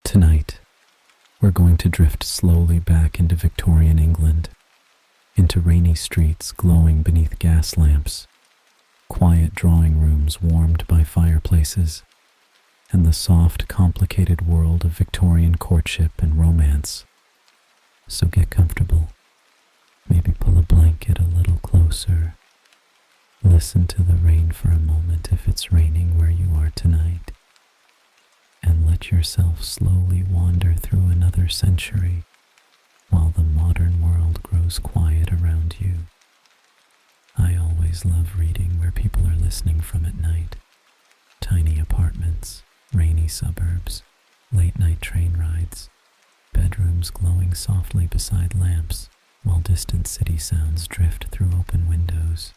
Tonight, we're going to drift slowly back into Victorian England, into rainy streets glowing beneath gas lamps, quiet drawing rooms warmed by fireplaces, and the soft, complicated world of Victorian courtship and romance. So get comfortable. Maybe pull a blanket a little closer. Listen to the rain for a moment if it's raining where you are tonight. And let yourself slowly wander through another century while the modern world grows quiet around you. I always love reading where people are listening from at night. Tiny apartments, rainy suburbs, late-night train rides, bedrooms glowing softly beside lamps, while distant city sounds drift through open windows.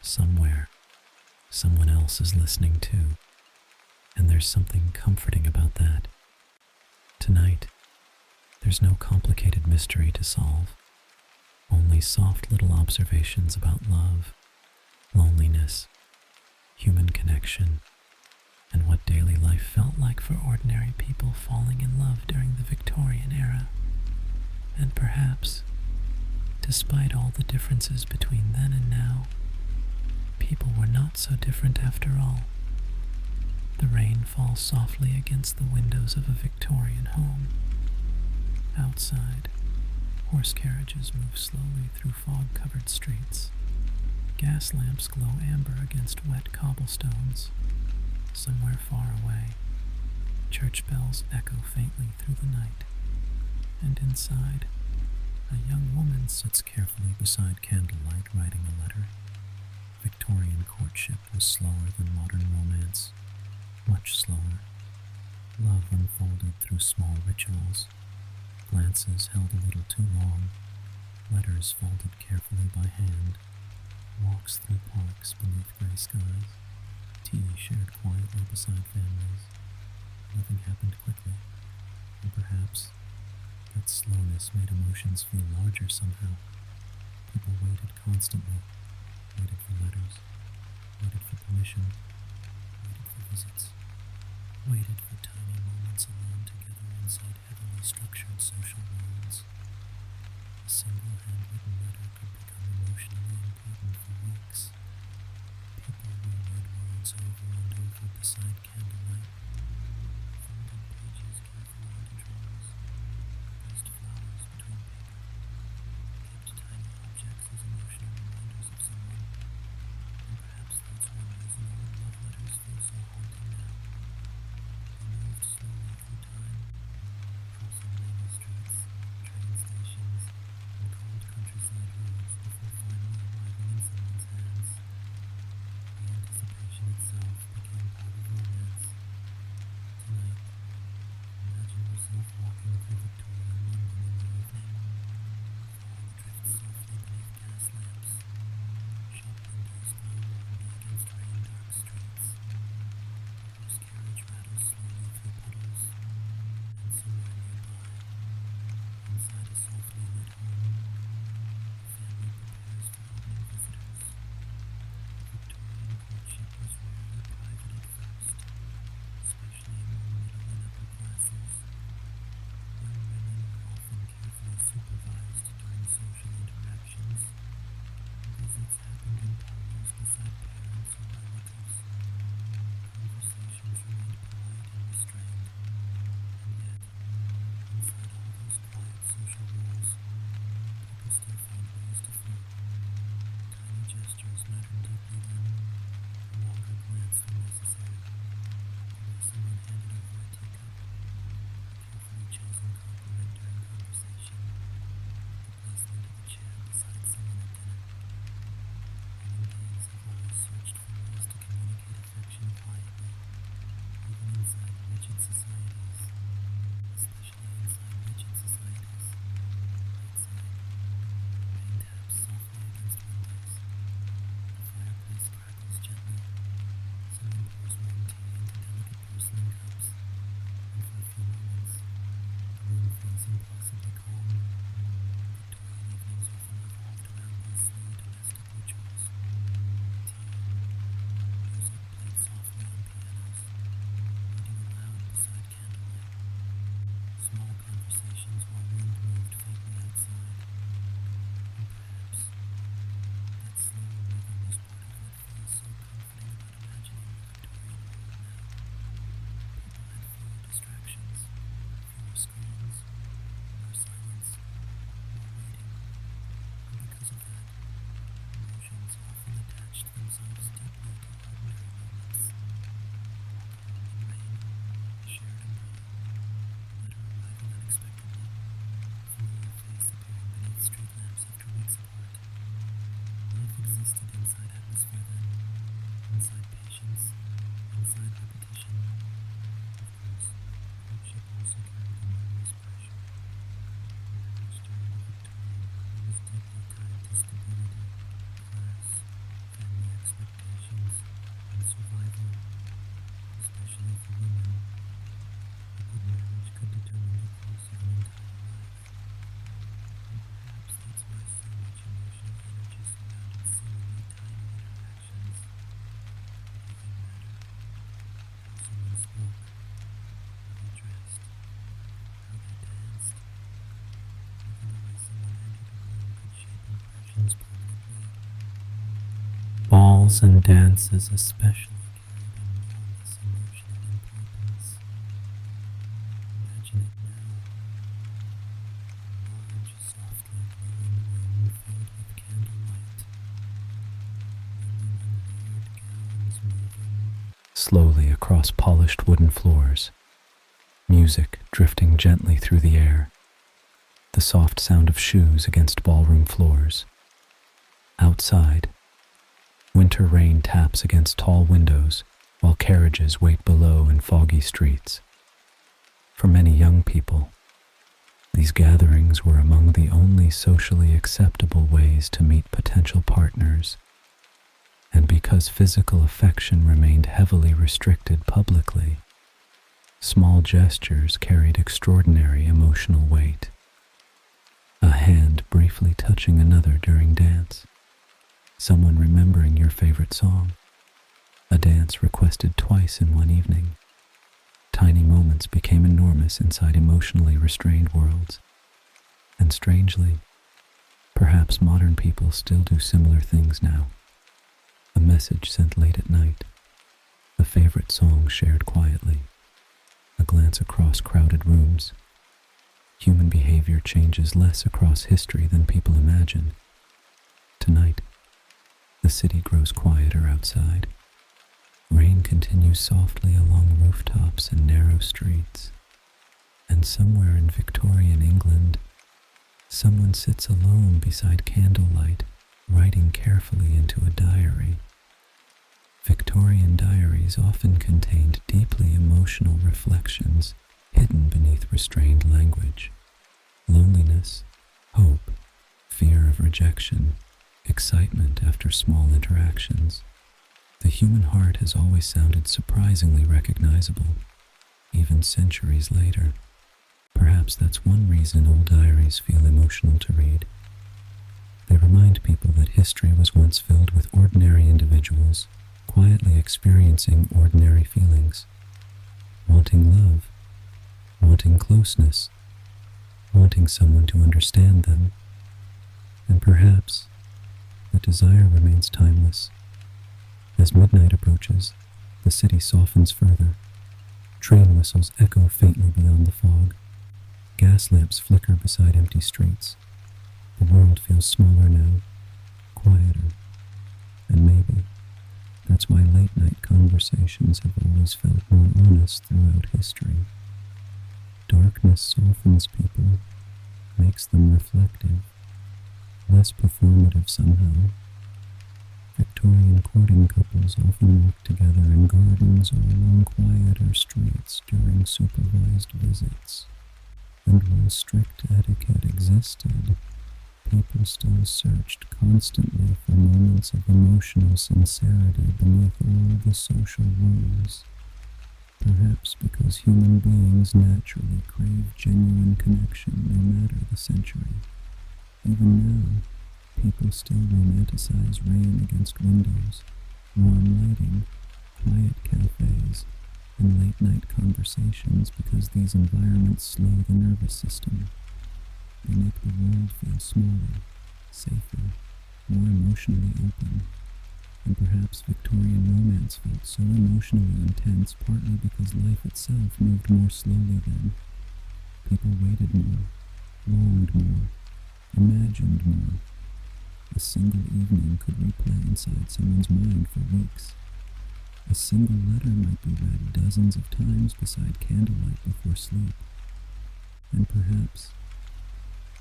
Somewhere, someone else is listening too, and there's something comforting about that. Tonight, there's no complicated mystery to solve, only soft little observations about love, loneliness, human connection, and what daily life felt like for ordinary people falling in love during the Victorian era. And perhaps, despite all the differences between then and now, people were not so different after all. The rain falls softly against the windows of a Victorian home. Outside, horse carriages move slowly through fog-covered streets. Gas lamps glow amber against wet cobblestones. Somewhere far away, church bells echo faintly through the night. And inside, a young woman sits carefully beside candlelight writing a letter. Victorian courtship was slower than modern romance, much slower. Love unfolded through small rituals, glances held a little too long, letters folded carefully by hand, walks through parks beneath gray skies, tea shared quietly beside families. Nothing happened quickly, and perhaps that slowness made emotions feel larger somehow. People waited constantly, waited for letters, waited for permission, waited for visits, waited for tiny moments alone together inside heavily structured social roles. A single handwritten letter could become emotionally important for weeks. People reread words over and over beside candlelight, folded pages carefully into drawers, placed flowers between paper, kept tiny objects as emotional reminders of someone. And perhaps that's one reason old love letters feel so haunting now. They moved slowly through time, crossing rainy streets, train stations, and cold countryside roads before finally arriving in someone's hands. The anticipation itself became part of romance. small conversations while wind moved faintly outside, and perhaps that slow rhythm is part of what feels so comforting about imagining the Victorian world now. People had fewer distractions, fewer screens, more silence, more waiting, and because of that, emotions often attached themselves deeply to ordinary moments. A walk home in rain, a shared umbrella, a letter arriving unexpectedly, a familiar face appearing beneath street lamps after weeks apart. Life existed inside atmosphere then, inside patience, inside repetition. Of course, courtship also carried enormous pressure. Marriage during the Victorian era was deeply tied to stability, class, family expectations, and survival, especially for women. A good marriage could determine the course of an entire life, and perhaps that's why so much emotional energy surrounded seemingly tiny interactions. Everything mattered. How someone spoke, how they dressed, how they danced. Even the way someone entered a room could shape impressions permanently. Balls and dances especially carried enormous emotional importance. Imagine it now, a large, softly glowing room filled with candlelight, women in layered gowns moving slowly across polished wooden floors, music drifting gently through the air, the soft sound of shoes against ballroom floors. Outside, winter rain taps against tall windows while carriages wait below in foggy streets. For many young people, these gatherings were among the only socially acceptable ways to meet potential partners, and because physical affection remained heavily restricted publicly, small gestures carried extraordinary emotional weight. A hand briefly touching another during dance, someone remembering your favorite song, a dance requested twice in one evening. Tiny moments became enormous inside emotionally restrained worlds. And strangely, perhaps modern people still do similar things now. A message sent late at night, a favorite song shared quietly, a glance across crowded rooms. Human behavior changes less across history than people imagine. Tonight, the city grows quieter outside. Rain continues softly along rooftops and narrow streets. And somewhere in Victorian England, someone sits alone beside candlelight, writing carefully into a diary. Victorian diaries often contained deeply emotional reflections hidden beneath restrained language. Loneliness, hope, fear of rejection, excitement after small interactions. The human heart has always sounded surprisingly recognizable, even centuries later. Perhaps that's one reason old diaries feel emotional to read. They remind people that history was once filled with ordinary individuals, quietly experiencing ordinary feelings, wanting love, wanting closeness, wanting someone to understand them. And perhaps the desire remains timeless. As midnight approaches, the city softens further. Train whistles echo faintly beyond the fog. Gas lamps flicker beside empty streets. The world feels smaller now, quieter, and maybe that's why late-night conversations have always felt more honest throughout history. Darkness softens people, makes them reflective, less performative somehow. Victorian courting couples often worked together in gardens or along quieter streets during supervised visits. And while strict etiquette existed, people still searched constantly for moments of emotional sincerity beneath all the social rules. Perhaps because human beings naturally crave genuine connection no matter the century. Even now, people still romanticize rain against windows, warm lighting, quiet cafes, in late-night conversations because these environments slow the nervous system. They make the world feel smaller, safer, more emotionally open. And perhaps Victorian romance felt so emotionally intense partly because life itself moved more slowly then. People waited more, longed more, imagined more. A single evening could replay inside someone's mind for weeks. A single letter might be read dozens of times beside candlelight before sleep. And perhaps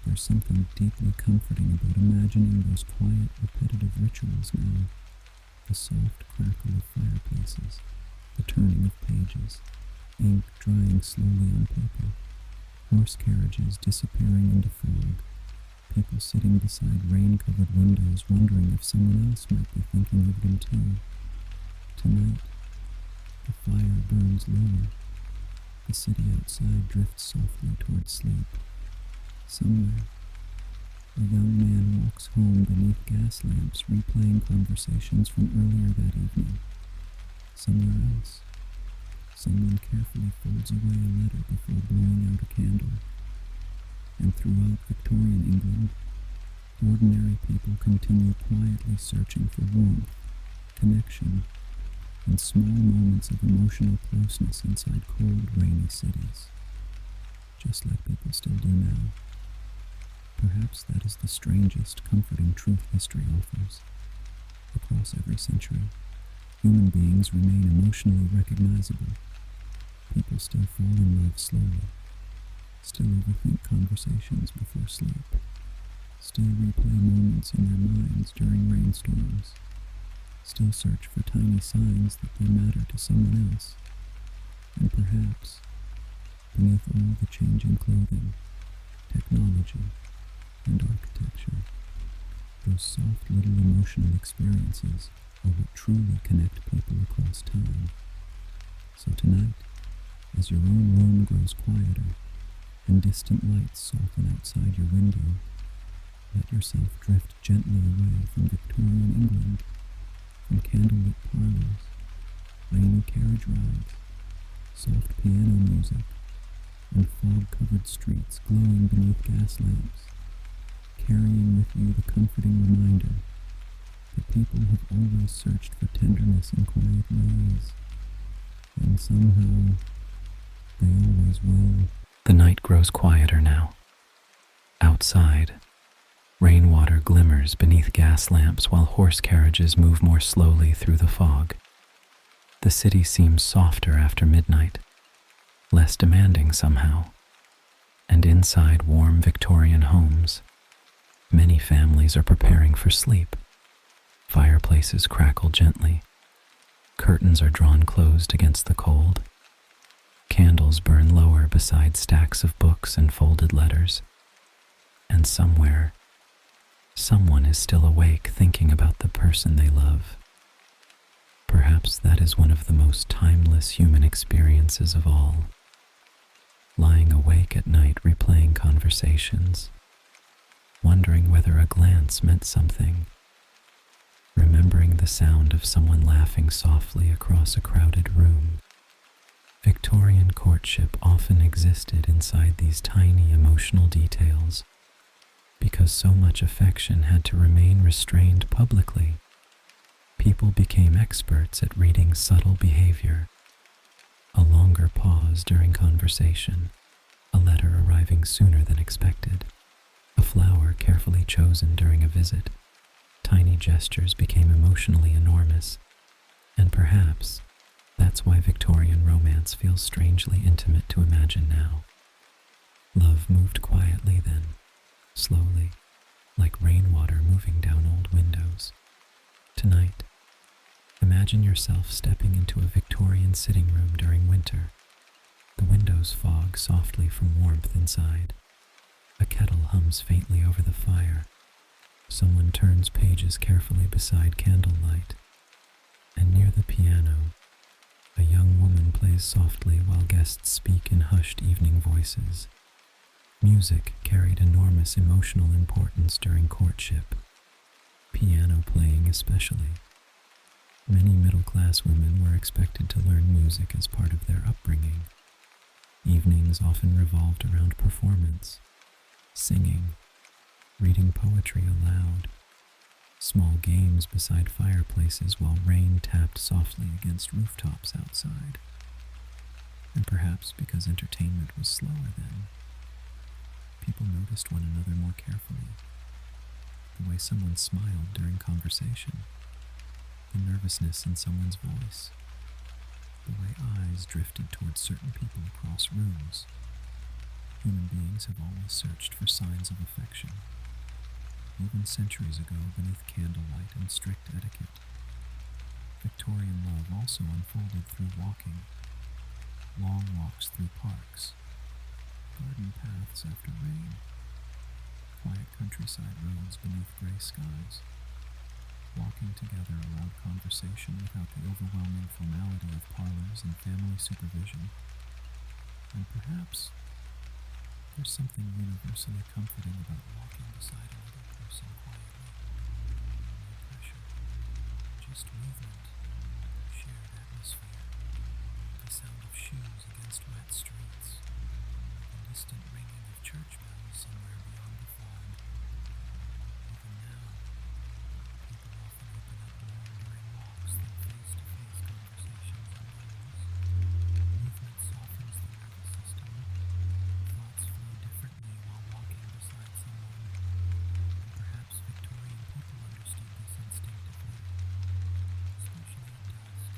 there's something deeply comforting about imagining those quiet, repetitive rituals now. The soft crackle of fireplaces, the turning of pages, ink drying slowly on paper, horse carriages disappearing into fog, people sitting beside rain-covered windows wondering if someone else might be thinking of them too. Tonight, the fire burns lower. The city outside drifts softly towards sleep. Somewhere, a young man walks home beneath gas lamps, replaying conversations from earlier that evening. Somewhere else, someone carefully folds away a letter before blowing out a candle. And throughout Victorian England, ordinary people continue quietly searching for warmth, connection, and small moments of emotional closeness inside cold, rainy cities, just like people still do now. Perhaps that is the strangest, comforting truth history offers. Across every century, human beings remain emotionally recognizable. People still fall in love slowly, still overthink conversations before sleep, still replay moments in their minds during rainstorms, still search for tiny signs that they matter to someone else. And perhaps, beneath all the changing clothing, technology, and architecture, those soft little emotional experiences are what truly connect people across time. So tonight, as your own room grows quieter and distant lights soften outside your window, let yourself drift gently away from Victorian England, from candlelit parlors, rainy carriage rides, soft piano music, and fog-covered streets glowing beneath gas lamps, carrying with you the comforting reminder that people have always searched for tenderness in quiet ways, and somehow they always will. The night grows quieter now. Outside, rainwater glimmers beneath gas lamps while horse carriages move more slowly through the fog. The city seems softer after midnight, less demanding somehow. And inside warm Victorian homes, many families are preparing for sleep. Fireplaces crackle gently. Curtains are drawn closed against the cold. Candles burn lower beside stacks of books and folded letters. And somewhere, someone is still awake thinking about the person they love. Perhaps that is one of the most timeless human experiences of all. Lying awake at night replaying conversations, wondering whether a glance meant something, remembering the sound of someone laughing softly across a crowded room. Victorian courtship often existed inside these tiny emotional details, because so much affection had to remain restrained publicly. People became experts at reading subtle behavior. A longer pause during conversation, a letter arriving sooner than expected, a flower carefully chosen during a visit. Tiny gestures became emotionally enormous, and perhaps that's why Victorian romance feels strangely intimate to imagine now. Love moved quietly then, slowly, like rainwater moving down old windows. Tonight, imagine yourself stepping into a Victorian sitting room during winter. The windows fog softly from warmth inside. A kettle hums faintly over the fire. Someone turns pages carefully beside candlelight. And near the piano, a young woman plays softly while guests speak in hushed evening voices. Music carried enormous emotional importance during courtship, piano playing especially. Many middle-class women were expected to learn music as part of their upbringing. Evenings often revolved around performance, singing, reading poetry aloud, small games beside fireplaces while rain tapped softly against rooftops outside. And perhaps because entertainment was slower then, people noticed one another more carefully. The way someone smiled during conversation, the nervousness in someone's voice, the way eyes drifted towards certain people across rooms. Human beings have always searched for signs of affection. Even centuries ago, beneath candlelight and strict etiquette, Victorian love also unfolded through walking, long walks through parks, garden paths after rain, quiet countryside roads beneath gray skies. Walking together allowed conversation without the overwhelming formality of parlors and family supervision. And perhaps there's something universally comforting about walking beside another person quietly. No pressure, just movement, shared atmosphere, the sound of shoes against wet streets, the distant ringing of church bells somewhere beyond the fog. Even now, people often open up more during walks than face-to-face conversations indoors. Movement softens the nervous system. Thoughts flow differently while walking beside someone. And perhaps Victorian people understood this instinctively, especially at dusk,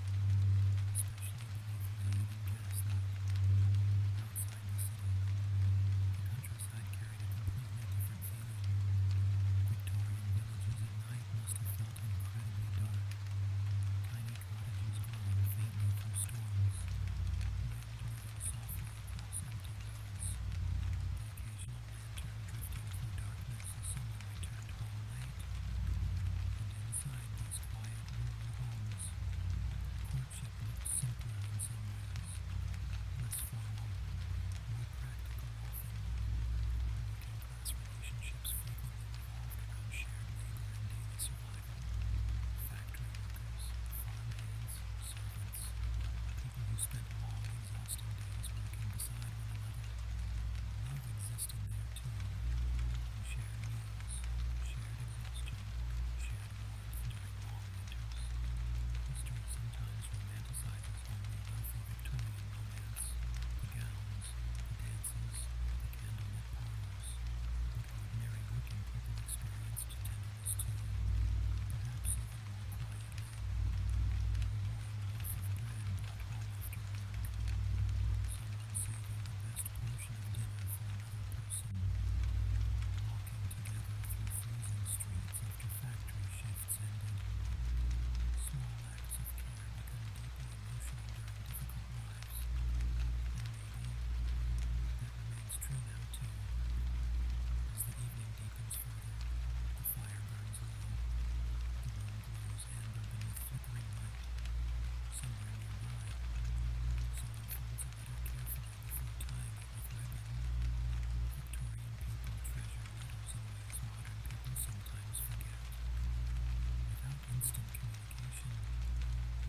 especially beneath rain and gaslight. Outside the city, the countryside carried a completely different feeling. Victorian villages at night must have felt incredibly dark. Tiny cottages glowing faintly through storms. Wind moving softly across empty roads. The occasional lantern drifting through darkness as someone returned home late. And inside these quiet rural homes, courtship looked simpler in some ways. Less formal, more practical often. Working-class relationships frequently revolved around shared labor and daily survival. Factory workers, farmhands, servants, people who spent long, exhausting days working beside one another. Love existed there too, in shared meals, shared exhaustion, shared warmth during long winters. History sometimes romanticizes only wealthy Victorian romance, the gowns, the dances, the candlelit parlors, but ordinary working people experienced tenderness too, perhaps even more quietly. A warm loaf of bread brought home after work, someone saving the best portion of dinner for another person, walking together through freezing streets after factory shifts ended. Small acts of care become deeply emotional during difficult lives, and maybe that remains true now too. As the evening deepens further, the fire burns low, the room glows amber beneath flickering light. Somewhere nearby, someone folds a letter carefully before tying it with ribbon. Victorian people treasured letters in ways modern people sometimes forget. Without instant communication,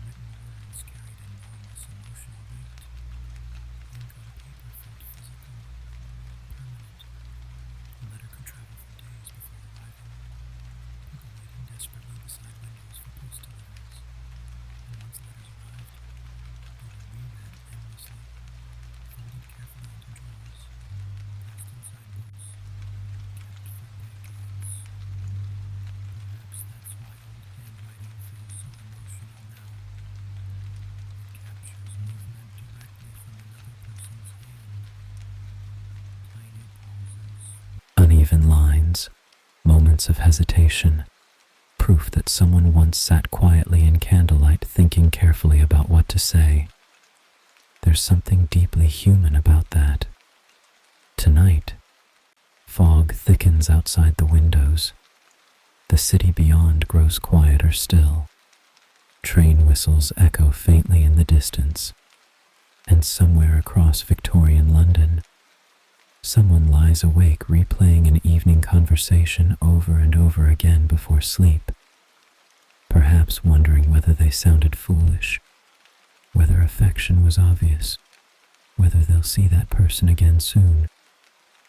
written words carried enormous emotional weight. Ink on paper felt physical, permanent. A letter could travel for days before arriving. People waiting desperately beside windows for post deliveries. And once letters arrived, they were reread endlessly, folded carefully into drawers, placed inside books, kept for decades. Perhaps that's why old handwriting feels so emotional now. It captures movement directly from another person's hand. Tiny pauses, uneven lines, moments of hesitation, proof that someone once sat quietly in candlelight thinking carefully about what to say. There's something deeply human about that. Tonight, fog thickens outside the windows. The city beyond grows quieter still. Train whistles echo faintly in the distance, and somewhere across Victorian London, someone lies awake replaying an evening conversation over and over again before sleep. perhaps wondering whether they sounded foolish, whether affection was obvious, whether they'll see that person again soon.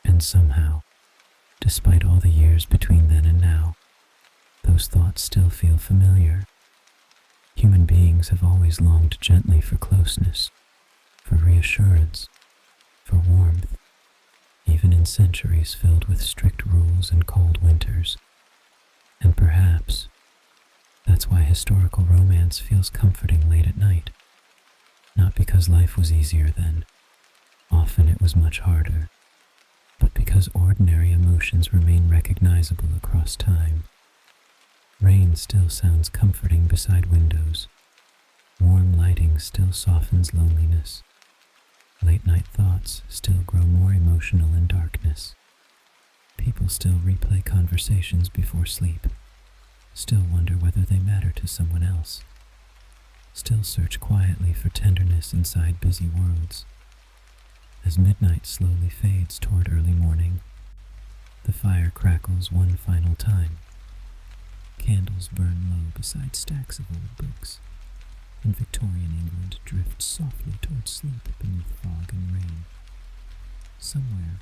And somehow, despite all the years between then and now, those thoughts still feel familiar. Human beings have always longed gently for closeness, for reassurance, for warmth, even in centuries filled with strict rules and cold winters. And perhaps that's why historical romance feels comforting late at night. Not because life was easier then, often it was much harder, but because ordinary emotions remain recognizable across time. Rain still sounds comforting beside windows. Warm lighting still softens loneliness. Late-night thoughts still grow more emotional in darkness. People still replay conversations before sleep, still wonder whether they matter to someone else, still search quietly for tenderness inside busy worlds. As midnight slowly fades toward early morning, the fire crackles one final time. Candles burn low beside stacks of old books, and Victorian England drifts softly towards sleep beneath fog and rain. Somewhere,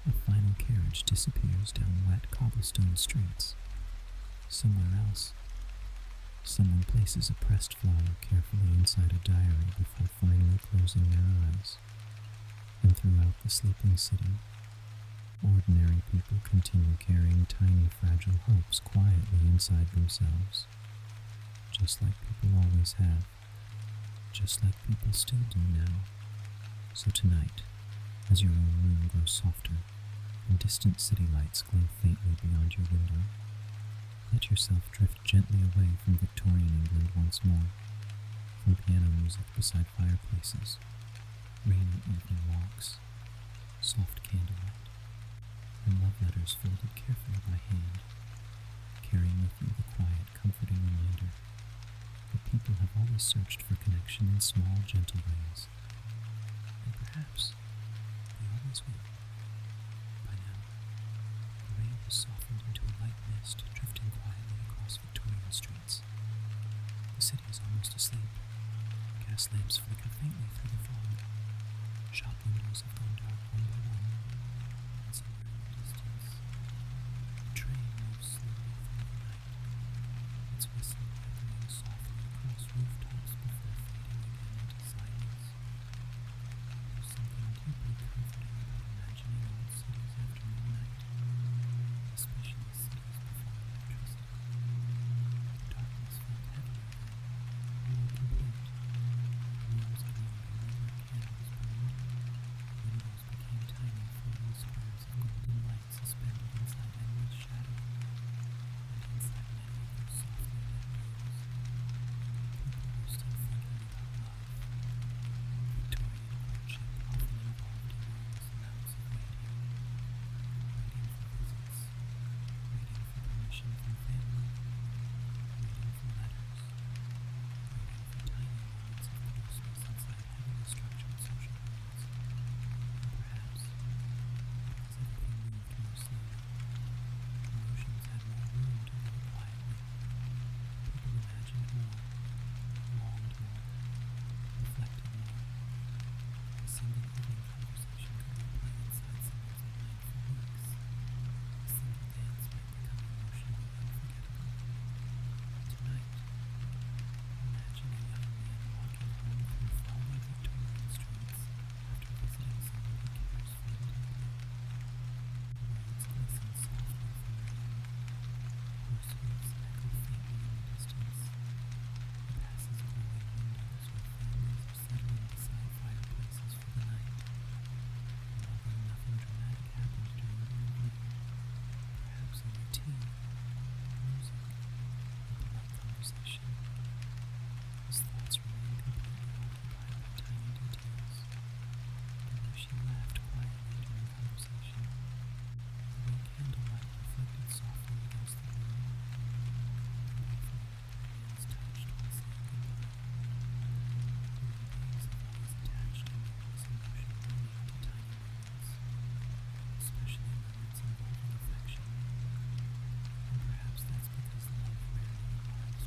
a final carriage disappears down wet cobblestone streets. Somewhere else, someone places a pressed flower carefully inside a diary before finally closing their eyes. And throughout the sleeping city, ordinary people continue carrying tiny fragile hopes quietly inside themselves. Just like people always have, just like people still do now. So tonight, as your own room grows softer and distant city lights glow faintly beyond your window, let yourself drift gently away from Victorian England once more, from piano music beside fireplaces, rainy evening walks, soft candlelight, and love letters folded carefully by hand, carrying with you the quiet, comforting reminder that people have always searched for connection in small, gentle ways, and perhaps they always will. By now, the rain has softened into a light mist drifting quietly across Victorian streets. The city is almost asleep. Gas lamps flicker faintly through the fog. Shop windows have gone dark one by one, and somewhere in the distance, a train moves slowly through the night, its whistle echoing softly across rooftops before fading again into silence. There's something deeply comforting about imagining old cities after midnight, especially cities before electricity. The darkness felt heavier then, more complete. Rooms gleamed only where candles burned. Windows became tiny floating squares of golden light suspended inside endless shadow. And inside many of those softly lit rooms, people were still thinking about love. Victorian courtship often involved enormous amounts of waiting. Waiting for visits, waiting for permission from family, waiting for letters, waiting for tiny moments of closeness inside heavily structured social worlds. And perhaps, because everything moved more slowly, emotions had more room to grow quietly. People imagined more, longed more, reflected more. A single evening conversation could replay inside someone's mind for weeks. A single dance might become emotionally unforgettable. Tonight, imagine a young man walking home through foggy Victorian streets after visiting someone he cares for deeply. The roads glisten softly from rain. Horse hooves echo faintly in the distance. He passes glowing windows where families are settling beside fireplaces for the night. And although nothing dramatic happened during the evening, perhaps only tea, music, and polite conversation, his thoughts remain completely occupied by tiny details. The way she laughed quietly during conversation, the way candlelight reflected softly against the room, the way familiar hands touched while saying goodbye. Human beings have always attached enormous emotional meaning to tiny moments, especially moments involving affection. And perhaps that's because love rarely arrives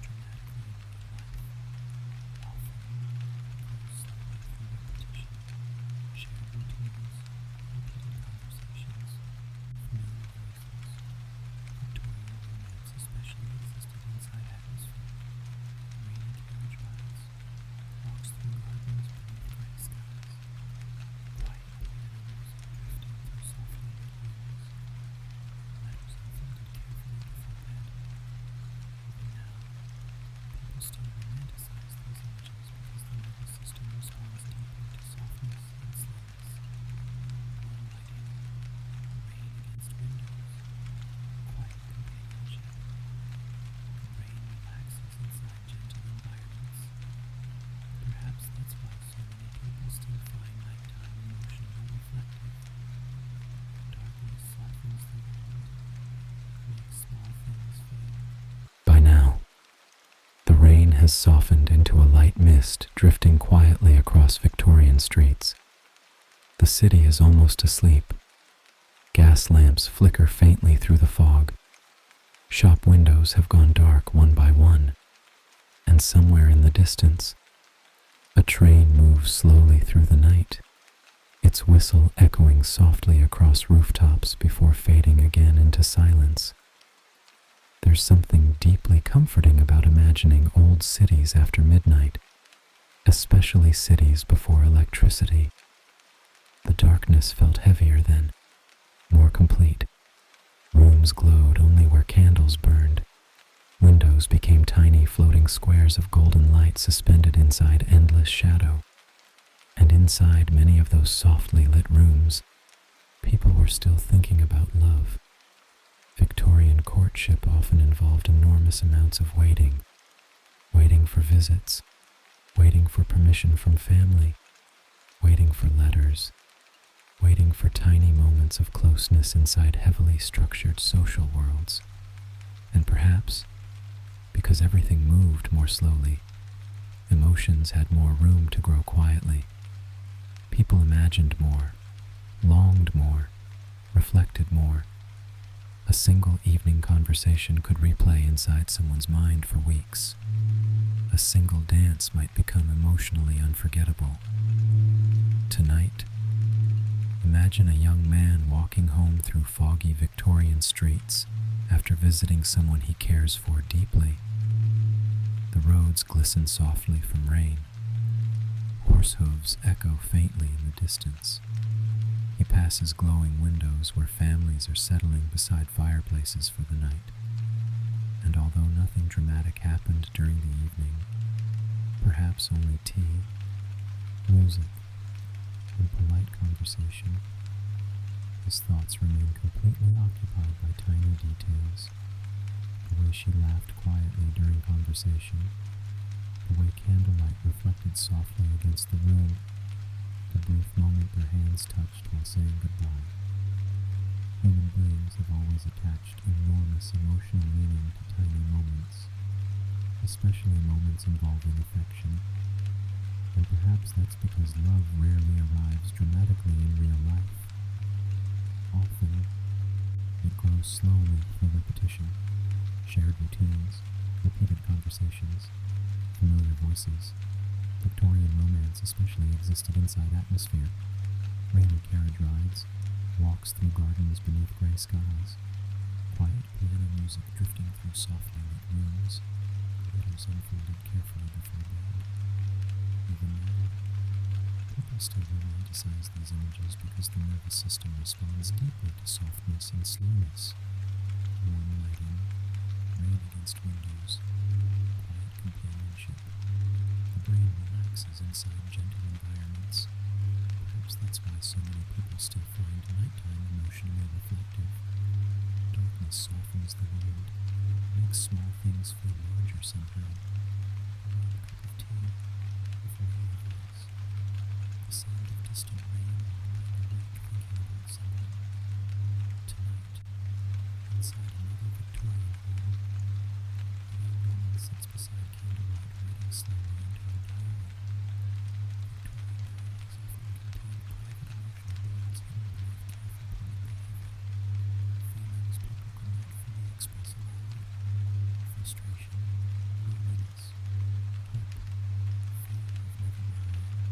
has softened into a light mist drifting quietly across Victorian streets. The city is almost asleep. Gas lamps flicker faintly through the fog. Shop windows have gone dark one by one, and somewhere in the distance, a train moves slowly through the night, its whistle echoing softly across rooftops before fading again into silence. There's something deeply comforting about imagining old cities after midnight, especially cities before electricity. The darkness felt heavier then, more complete. Rooms glowed only where candles burned. Windows became tiny floating squares of golden light suspended inside endless shadow. And inside many of those softly lit rooms, people were still thinking about love. Victorian courtship often involved enormous amounts of waiting. Waiting for visits, waiting for permission from family, waiting for letters, waiting for tiny moments of closeness inside heavily structured social worlds. And perhaps, because everything moved more slowly, emotions had more room to grow quietly. People imagined more, longed more, reflected more. A single evening conversation could replay inside someone's mind for weeks. A single dance might become emotionally unforgettable. Tonight, imagine a young man walking home through foggy Victorian streets after visiting someone he cares for deeply. The roads glisten softly from rain. Horse hooves echo faintly in the distance. He passes glowing windows where families are settling beside fireplaces for the night. And although nothing dramatic happened during the evening, perhaps only tea, music, and polite conversation, his thoughts remain completely occupied by tiny details. The way she laughed quietly during conversation, the way candlelight reflected softly against the room, the brief moment their hands touched while saying goodbye. Human beings have always attached enormous emotional meaning to tiny moments, especially moments involving affection. And perhaps that's because love rarely arrives dramatically in real life. Often, it grows slowly through repetition, shared routines, repeated conversations, familiar voices. Victorian romance especially existed inside atmosphere. Rainy carriage rides, walks through gardens beneath gray skies, quiet piano music drifting through softly lit rooms, letters unfolded carefully before bed. Even now, people still romanticize these images because the nervous system responds deeply to softness and slowness. Warm lighting, rain against windows, quiet companionship. The brain relaxes inside gentle environments. Perhaps that's why so many people still find nighttime emotionally reflective. Darkness softens the world, makes small things feel larger somehow. Around a cup of tea, before you realize, the sound of distant rain while lying awake thinking about someone. Tonight, inside another Victorian home, a young woman sits beside candlelight writing slowly into her diary. Victorian diaries often contain private emotional words hidden beneath careful public behavior. Feelings people could not fully express aloud. Frustration, loneliness, hope, fear of never marrying,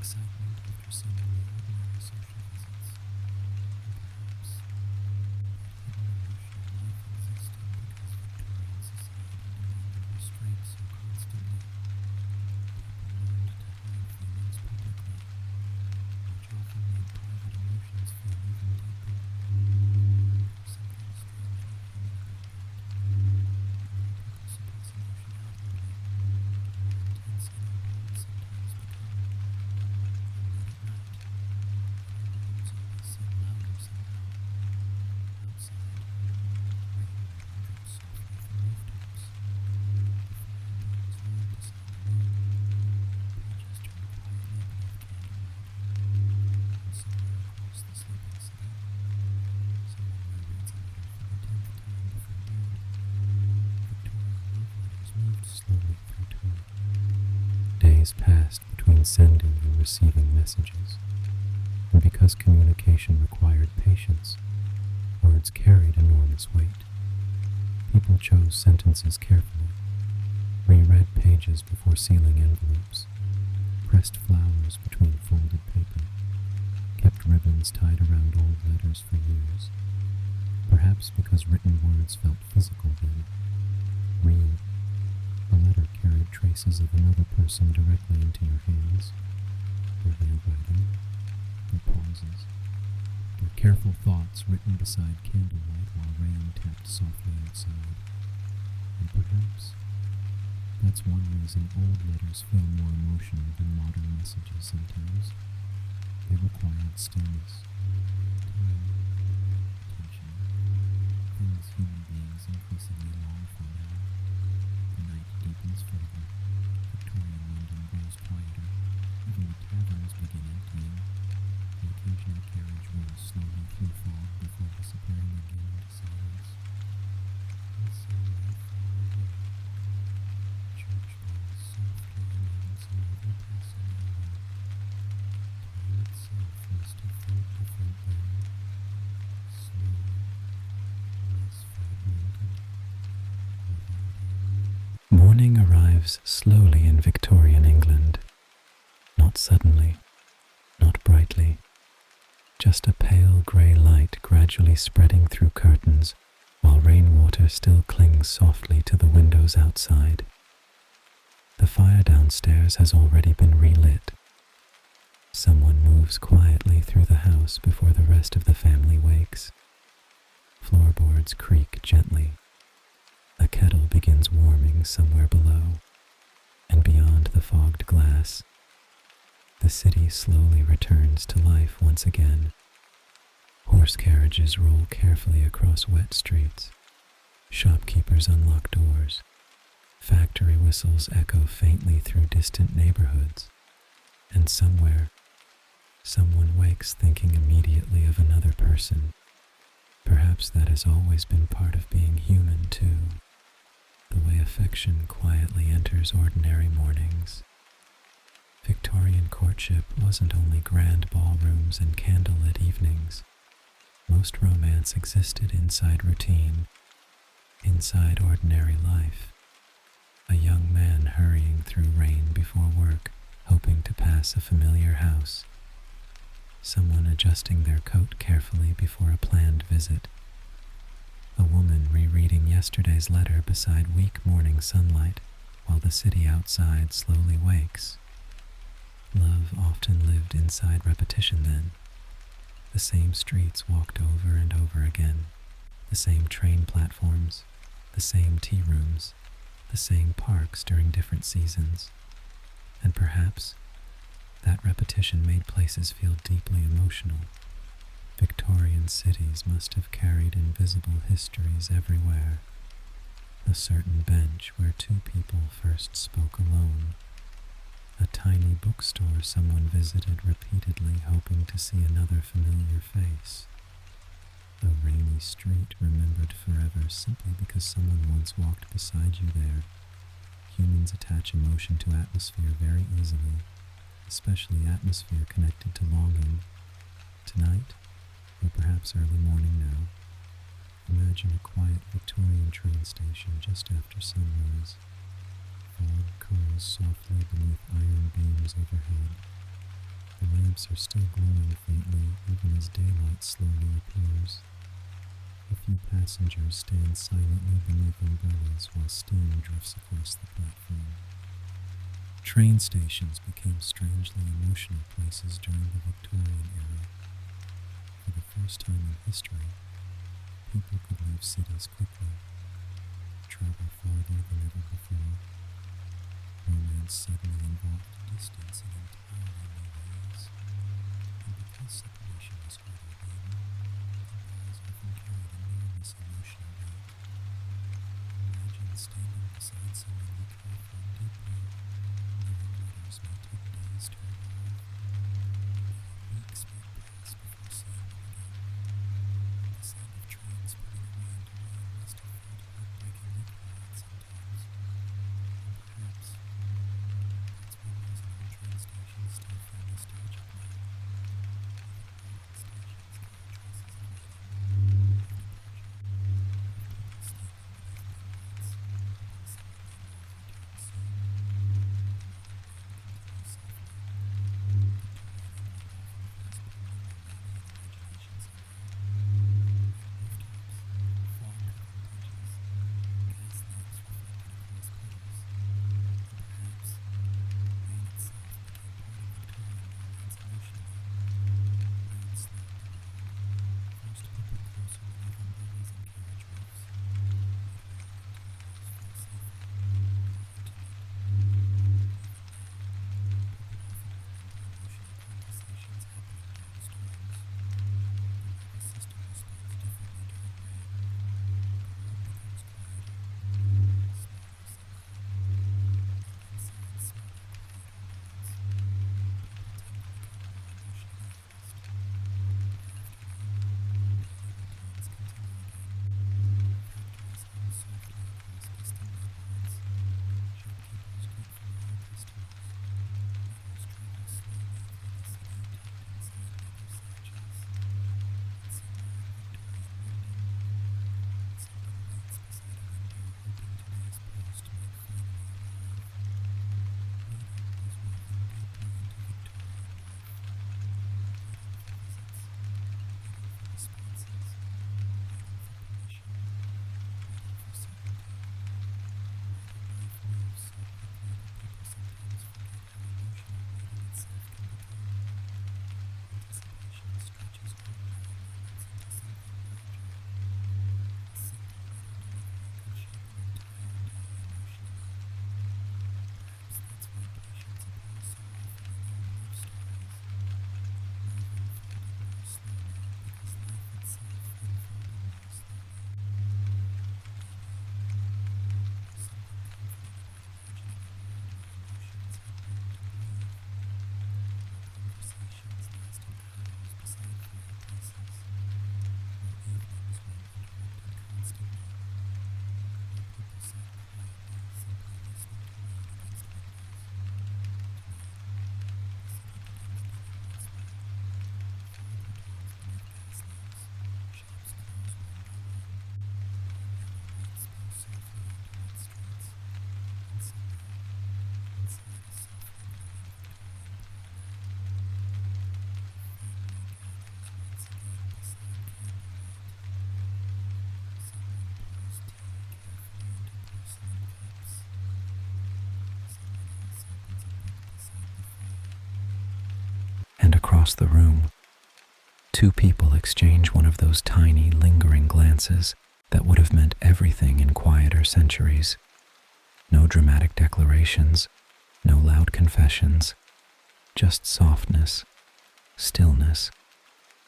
excitement after seemingly ordinary social visits, and perhaps that hidden emotional life existed because Victorian society demanded restraint so constantly. People learned to hide feelings publicly, which often made private emotions feel even deeper. There's something strangely human about that. The more people suppress emotion outwardly, the more intense inner worlds sometimes become. And late at night, when slowly through time. Days passed between sending and receiving messages, and because communication required patience, words carried enormous weight. People chose sentences carefully, reread pages before sealing envelopes, pressed flowers between folded paper, kept ribbons tied around old letters for years, perhaps because written words felt physical then, real. A letter carried traces of another person directly into your hands, their handwriting, their pauses, their careful thoughts written beside candlelight while rain tapped softly outside. And perhaps that's one reason old letters feel more emotional than modern messages sometimes. They required stillness, time, attention, things human beings increasingly long for now. The night deepens further. Victorian London grows quieter. Even the taverns begin emptying. The occasional carriage rolls slowly through fog before disappearing again into silence. And so I follow the church bells softly announce another passing hour. Time itself must have felt different then. Slower, less fragmented, without any. Morning arrives slowly in Victorian England. Not suddenly, not brightly, just a pale grey light gradually spreading through curtains while rainwater still clings softly to the windows outside. The fire downstairs has already been relit. Someone moves quietly through the house before the rest of the family wakes. Floorboards creak gently. A kettle begins warming somewhere below, and beyond the fogged glass, the city slowly returns to life once again. Horse carriages roll carefully across wet streets. Shopkeepers unlock doors. Factory whistles echo faintly through distant neighborhoods. And somewhere, someone wakes thinking immediately of another person. Perhaps that has always been part of being human, too. The way affection quietly enters ordinary mornings. Victorian courtship wasn't only grand ballrooms and candlelit evenings. Most romance existed inside routine, inside ordinary life. A young man hurrying through rain before work, hoping to pass a familiar house. Someone adjusting their coat carefully before a planned visit. A woman rereading yesterday's letter beside weak morning sunlight while the city outside slowly wakes. Love often lived inside repetition then. The same streets walked over and over again. The same train platforms. The same tea rooms. The same parks during different seasons. And perhaps that repetition made places feel deeply emotional. Victorian cities must have carried invisible histories everywhere. A certain bench where two people first spoke alone. A tiny bookstore someone visited repeatedly, hoping to see another familiar face. A rainy street remembered forever simply because someone once walked beside you there. Humans attach emotion to atmosphere very easily, especially atmosphere connected to longing. Tonight, or perhaps early morning now, imagine a quiet Victorian train station just after sunrise. Fog curls softly beneath iron beams overhead. The lamps are still glowing faintly even as daylight slowly appears. A few passengers stand silently beneath umbrellas while steam drifts across the platform. Train stations became strangely emotional places during the Victorian era. For the first time in history, people could leave cities quickly, travel farther than ever before. Romance suddenly involved distance in entirely new ways, and because separation was harder then, goodbyes often carried enormous emotional weight. Imagine standing beside someone you care for deeply, knowing letters may take days to arrive, knowing weeks may pass before seeing them again. The sound of trains pulling away into rain must have felt heartbreakingly quiet sometimes, and And across the room, two people exchange one of those tiny, lingering glances that would have meant everything in quieter centuries. No dramatic declarations, no loud confessions, just softness, stillness,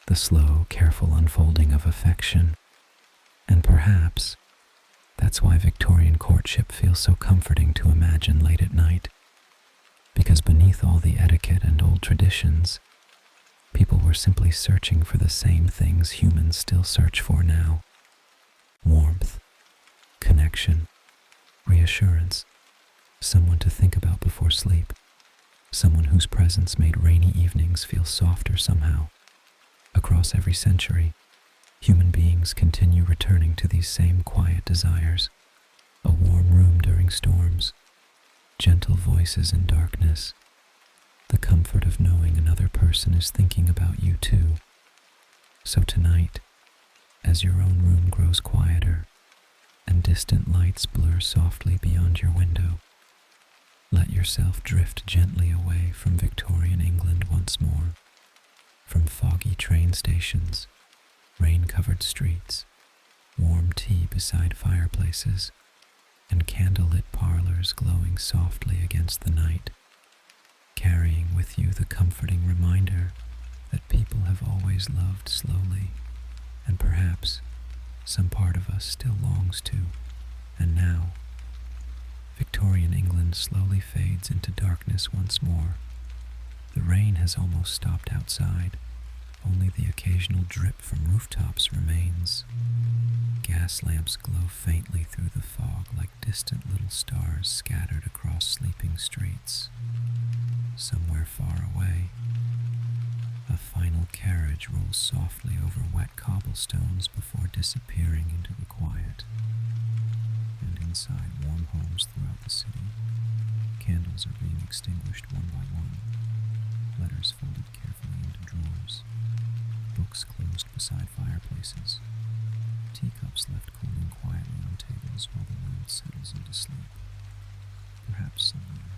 the slow, careful unfolding of affection. And perhaps that's why Victorian courtship feels so comforting to imagine late at night, because beneath all the etiquette and old traditions, people were simply searching for the same things humans still search for now: warmth, connection, reassurance, someone to think about before sleep, someone whose presence made rainy evenings feel softer somehow. Across every century, human beings continue returning to these same quiet desires: a warm room during storms, gentle voices in darkness, the comfort of knowing another person is thinking about you too. So tonight, as your own room grows quieter and distant lights blur softly beyond your window, let yourself drift gently away from Victorian England once more, from foggy train stations, rain-covered streets, warm tea beside fireplaces, and candlelit parlors glowing softly against the night, carrying with you the comforting reminder that people have always loved slowly, and perhaps some part of us still longs to. And now, Victorian England slowly fades into darkness once more. The rain has almost stopped outside. Only the occasional drip from rooftops remains. Gas lamps glow faintly through the fog like distant little stars scattered across sleeping streets. Somewhere far away, a final carriage rolls softly over wet cobblestones before disappearing into the quiet. And inside warm homes throughout the city, candles are being extinguished one by one, letters folded carefully into drawers, books closed beside fireplaces, teacups left cooling quietly on tables while the world settles into sleep. Perhaps somewhere,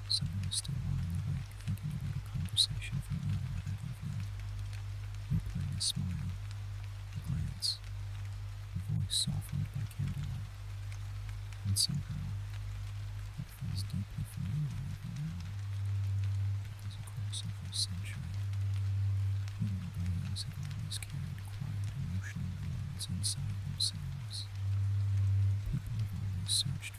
someone is still lying awake thinking about a conversation from earlier that evening, replaying a smile, a glance, a voice softened by candlelight. And somehow, it feels deeply familiar even now, because across every century, human beings have always carried quiet emotional worlds inside themselves. People have always searched